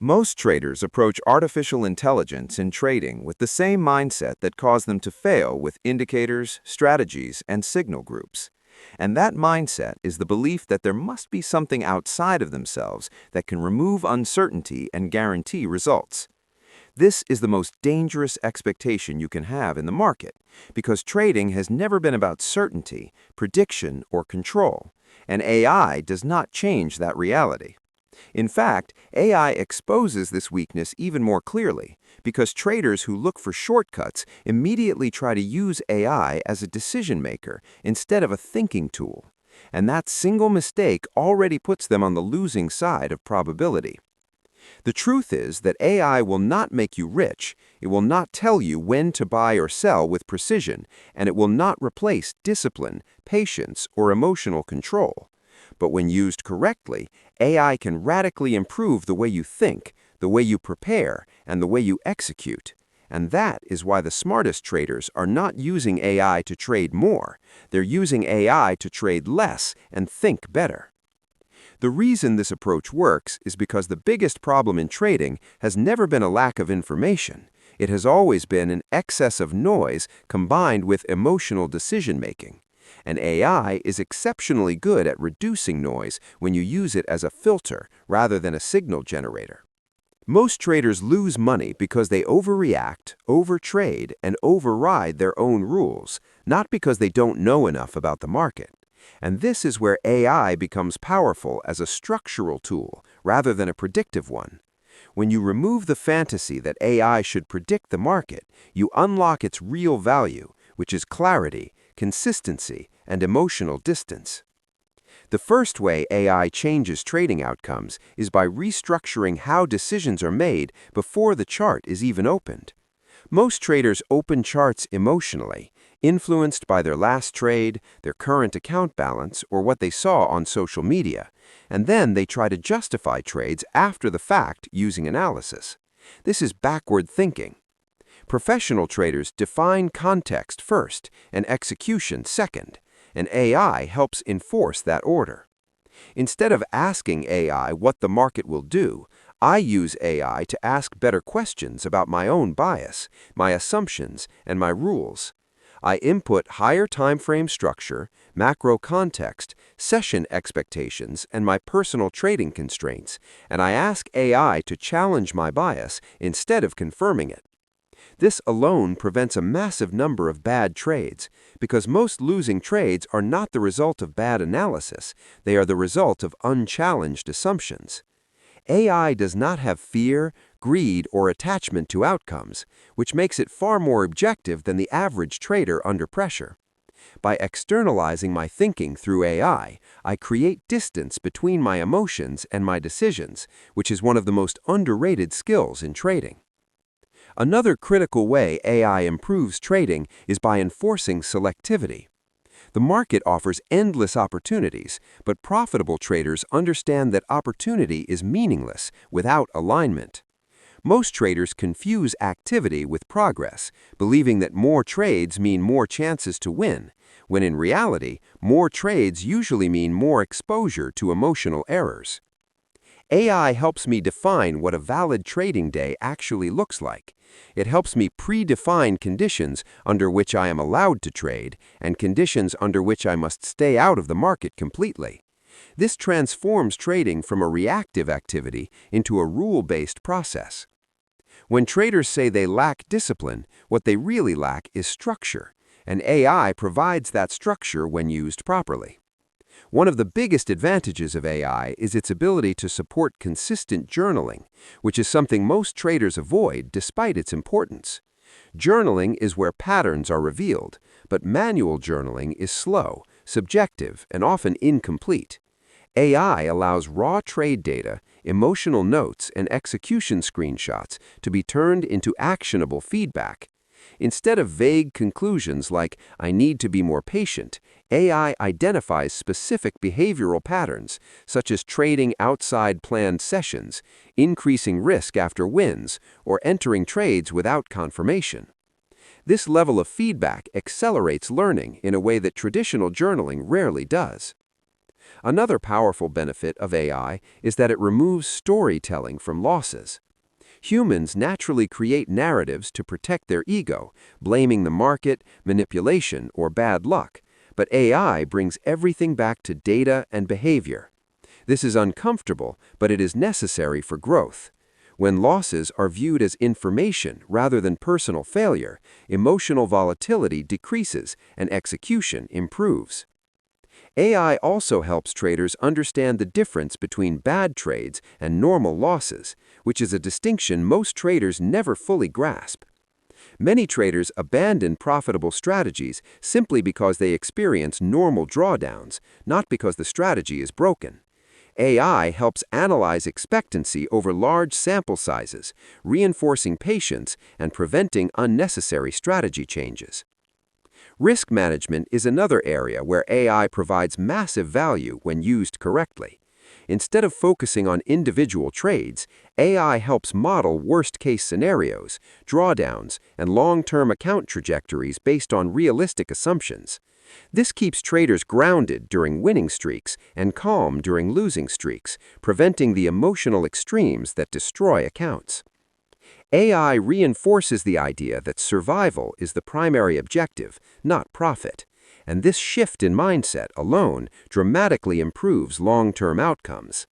Most traders approach artificial intelligence in trading with the same mindset that caused them to fail with indicators, strategies, and signal groups. And that mindset is the belief that there must be something outside of themselves that can remove uncertainty and guarantee results. This is the most dangerous expectation you can have in the market, because trading has never been about certainty, prediction, or control, and AI does not change that reality. In fact, AI exposes this weakness even more clearly, because traders who look for shortcuts immediately try to use AI as a decision maker instead of a thinking tool. And that single mistake already puts them on the losing side of probability. The truth is that AI will not make you rich, it will not tell you when to buy or sell with precision, and it will not replace discipline, patience, or emotional control. But when used correctly, AI can radically improve the way you think, the way you prepare, and the way you execute. And that is why the smartest traders are not using AI to trade more. They're using AI to trade less and think better. The reason this approach works is because the biggest problem in trading has never been a lack of information. It has always been an excess of noise combined with emotional decision-making. And AI is exceptionally good at reducing noise when you use it as a filter rather than a signal generator. Most traders lose money because they overreact, overtrade, and override their own rules, not because they don't know enough about the market. And this is where AI becomes powerful as a structural tool rather than a predictive one. When you remove the fantasy that AI should predict the market, you unlock its real value, which is clarity, consistency, and emotional distance. The first way AI changes trading outcomes is by restructuring how decisions are made before the chart is even opened. Most traders open charts emotionally, influenced by their last trade, their current account balance, or what they saw on social media, and then they try to justify trades after the fact using analysis. This is backward thinking. Professional traders define context first and execution second, and AI helps enforce that order. Instead of asking AI what the market will do, I use AI to ask better questions about my own bias, my assumptions, and my rules. I input higher time frame structure, macro context, session expectations, and my personal trading constraints, and I ask AI to challenge my bias instead of confirming it. This alone prevents a massive number of bad trades, because most losing trades are not the result of bad analysis, they are the result of unchallenged assumptions. AI does not have fear, greed, or attachment to outcomes, which makes it far more objective than the average trader under pressure. By externalizing my thinking through AI, I create distance between my emotions and my decisions, which is one of the most underrated skills in trading. Another critical way AI improves trading is by enforcing selectivity. The market offers endless opportunities, but profitable traders understand that opportunity is meaningless without alignment. Most traders confuse activity with progress, believing that more trades mean more chances to win, when in reality, more trades usually mean more exposure to emotional errors. AI helps me define what a valid trading day actually looks like. It helps me predefine conditions under which I am allowed to trade and conditions under which I must stay out of the market completely. This transforms trading from a reactive activity into a rule-based process. When traders say they lack discipline, what they really lack is structure, and AI provides that structure when used properly. One of the biggest advantages of AI is its ability to support consistent journaling, which is something most traders avoid despite its importance. Journaling is where patterns are revealed, but manual journaling is slow, subjective, and often incomplete. AI allows raw trade data, emotional notes, and execution screenshots to be turned into actionable feedback. Instead of vague conclusions like, "I need to be more patient," AI identifies specific behavioral patterns, such as trading outside planned sessions, increasing risk after wins, or entering trades without confirmation. This level of feedback accelerates learning in a way that traditional journaling rarely does. Another powerful benefit of AI is that it removes storytelling from losses. Humans naturally create narratives to protect their ego, blaming the market, manipulation, or bad luck. But AI brings everything back to data and behavior. This is uncomfortable, but it is necessary for growth. When losses are viewed as information rather than personal failure, emotional volatility decreases and execution improves. AI also helps traders understand the difference between bad trades and normal losses, which is a distinction most traders never fully grasp. Many traders abandon profitable strategies simply because they experience normal drawdowns, not because the strategy is broken. AI helps analyze expectancy over large sample sizes, reinforcing patience and preventing unnecessary strategy changes. Risk management is another area where AI provides massive value when used correctly. Instead of focusing on individual trades, AI helps model worst-case scenarios, drawdowns, and long-term account trajectories based on realistic assumptions. This keeps traders grounded during winning streaks and calm during losing streaks, preventing the emotional extremes that destroy accounts. AI reinforces the idea that survival is the primary objective, not profit, and this shift in mindset alone dramatically improves long-term outcomes.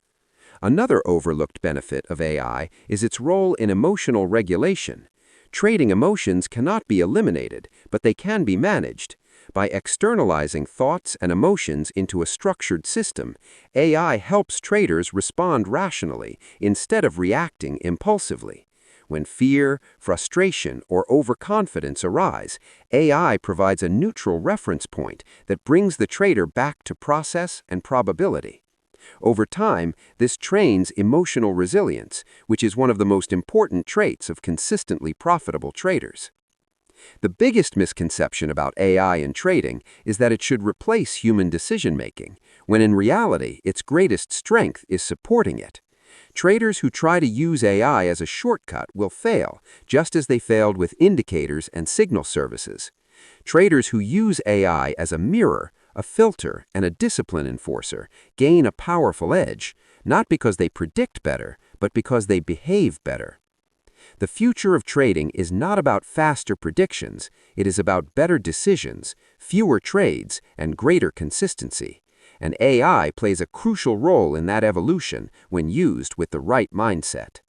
Another overlooked benefit of AI is its role in emotional regulation. Trading emotions cannot be eliminated, but they can be managed. By externalizing thoughts and emotions into a structured system, AI helps traders respond rationally instead of reacting impulsively. When fear, frustration, or overconfidence arise, AI provides a neutral reference point that brings the trader back to process and probability. Over time, this trains emotional resilience, which is one of the most important traits of consistently profitable traders. The biggest misconception about AI in trading is that it should replace human decision-making, when in reality, its greatest strength is supporting it. Traders who try to use AI as a shortcut will fail, just as they failed with indicators and signal services. Traders who use AI as a mirror, a filter, and a discipline enforcer gain a powerful edge, not because they predict better, but because they behave better. The future of trading is not about faster predictions, it is about better decisions, fewer trades, and greater consistency. And AI plays a crucial role in that evolution when used with the right mindset.